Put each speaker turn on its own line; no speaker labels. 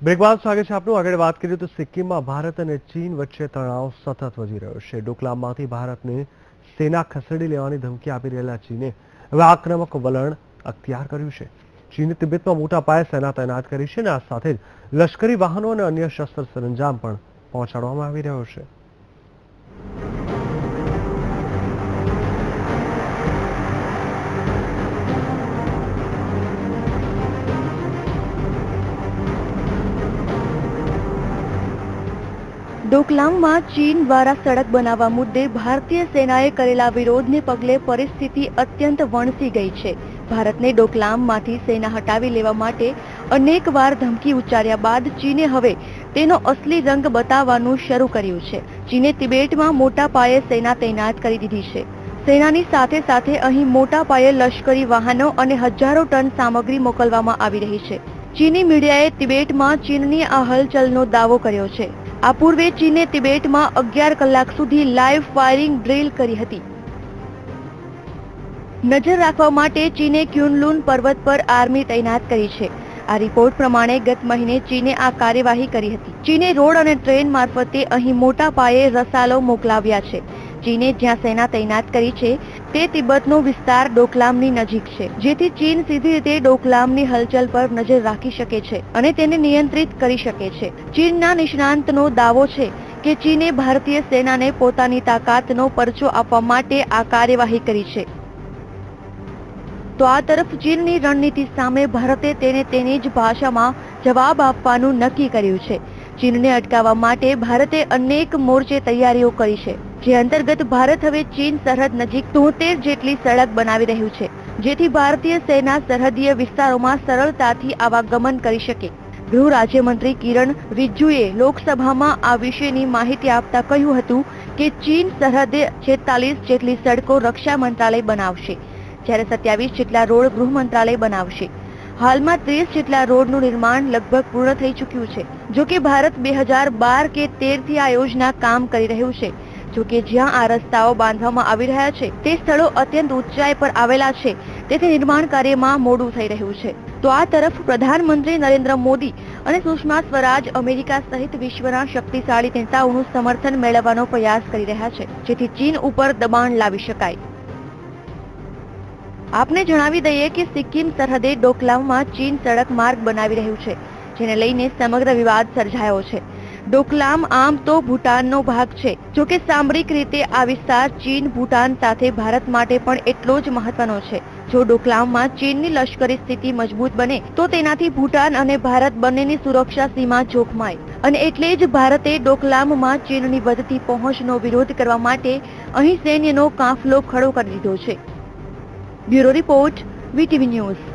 Break બાદ સ્વાગત છે આપનું। આગળ વાત કરીએ તો સિક્કિમમાં ભારત અને ચીન વચ્ચે તણાવ સતત વધી રહ્યો છે। ડોકલામમાંથી ભારતને સેના ખસેડી લેવાની ધમકી આપી રહેલા ચીને હવે આક્રમક વલણ અખ્તિયાર કર્યું છે। ચીને તિબેટમાં મોટા પાયે સેના તૈનાત કરી છે અને આ સાથે જ લશ્કરી વાહનો અને અન્ય શસ્ત્ર સરંજામ પણ પહોંચાડવામાં આવી રહ્યો છે।
ડોકલામમાં ચીન દ્વારા સડક બનાવવા મુદ્દે ભારતીય સેનાએ કરેલા વિરોધને પગલે પરિસ્થિતિ અત્યંત વણસી ગઈ છે। ભારતને ડોકલામમાંથી સેના હટાવી લેવા માટે અનેકવાર ધમકી ઉચ્ચાર્યા બાદ ચીને હવે તેનો અસલી રંગ બતાવવાનું શરૂ કર્યું છે। ચીને તિબેટમાં મોટા પાયે સેના તૈનાત કરી દીધી છે। સેનાની સાથે સાથે અહીં મોટા પાયે લશ્કરી વાહનો અને હજારો ટન સામગ્રી મોકલવામાં આવી રહી છે। ચીની મીડિયાએ તિબેટમાં ચીનની આ હલચલનો દાવો કર્યો છે। આ પૂર્વે ચીને તિબેટમાં 11 કલાક સુધી લાઇવ ફાયરિંગ ડ્રીલ કરી હતી। નજર રાખવા માટે ચીને ક્યુનલુન પર્વત પર આર્મી તૈનાત કરી છે। આ રિપોર્ટ પ્રમાણે ગત મહિને ચીને આ કાર્યવાહી કરી હતી। ચીને રોડ અને ટ્રેન મારફતે અહીં મોટા પાયે રસાલો મોકલાવ્યા છે। ચીને જ્યાં સેના તૈનાત કરી છે તે તિબેટનો વિસ્તાર ડોકલામની નજીક છે, જેથી ચીન સીધી રીતે ડોકલામની હલચલ પર નજર રાખી શકે છે અને તેને નિયંત્રિત કરી શકે છે। ચીનના નિષ્ણાંતનો દાવો છે કે ચીને ભારતીય સેનાને પોતાની તાકાતનો પરચો આપવા માટે આ કાર્યવાહી કરી છે। તો આ તરફ ચીનની રણનીતિ સામે ભારતે તેની જ ભાષામાં જવાબ આપવાનું નક્કી કર્યું છે। ચીનને અટકાવવા માટે ભારતે અનેક મોરચે તૈયારીઓ કરી છે, જે અંતર્ગત ભારત હવે ચીન સરહદ નજીક 73 જેટલી સડક બનાવી રહ્યું છે, જેથી ભારતીય સેના સરહદીય વિસ્તારોમાં સરળતાથી આવાગમન કરી શકે। ગૃહ રાજ્યમંત્રી કિરણ રિજ્જુએ લોકસભામાં આ વિશેની માહિતી આપતા કહ્યું હતું કે ચીન સરહદે 46 જેટલી સડકો રક્ષા મંત્રાલય બનાવશે, જ્યારે 27 જેટલા રોડ ગૃહ મંત્રાલય બનાવશે। હાલમાં 30 જેટલા રોડનું નિર્માણ લગભગ પૂર્ણ થઈ ચૂક્યું છે। જો કે ભારત 2012 કે 13 થી આ યોજના કામ કરી રહ્યું છે। જો કે જ્યાં આ રસ્તાઓ બાંધવામાં આવી રહ્યા છે તે સ્થળો અત્યંત ઊંચાઈ પર આવેલા છે, તેથી નિર્માણ કાર્યમાં મોડું થઈ રહ્યું છે। તો આ તરફ પ્રધાનમંત્રી નરેન્દ્ર મોદી અને સુષ્મા સ્વરાજ અમેરિકા સહિત વિશ્વના શક્તિશાળી નેતાઓનું સમર્થન મેળવવાનો પ્રયાસ કરી રહ્યા છે, જેથી ચીન ઉપર દબાણ લાવી શકાય। આપને જણાવી દઈએ કે સિક્કિમ સરહદે ડોકલામમાં ચીન સડક માર્ગ બનાવી રહ્યું છે, જેને લઈને સમગ્ર વિવાદ સર્જાયો છે। ડોકલામ આમ તો ભૂટાનનો ભાગ છે, જો કે સામરિક રીતે આ વિસ્તાર ચીન ભૂટાન સાથે ભારત માટે પણ એટલો જ મહત્વનો છે। જો ડોકલામમાં ચીનની લશ્કરી સ્થિતિ મજબૂત બને તો તેનાથી ભૂટાન અને ભારત બંનેની સુરક્ષા સીમા જોખમાય, અને એટલે જ ભારતે ડોકલામમાં ચીનની વધતી પહોંચનો વિરોધ કરવા માટે અહીં સૈન્યનો કાફલો ખડો કરી દીધો છે। Bureau report, VTV news.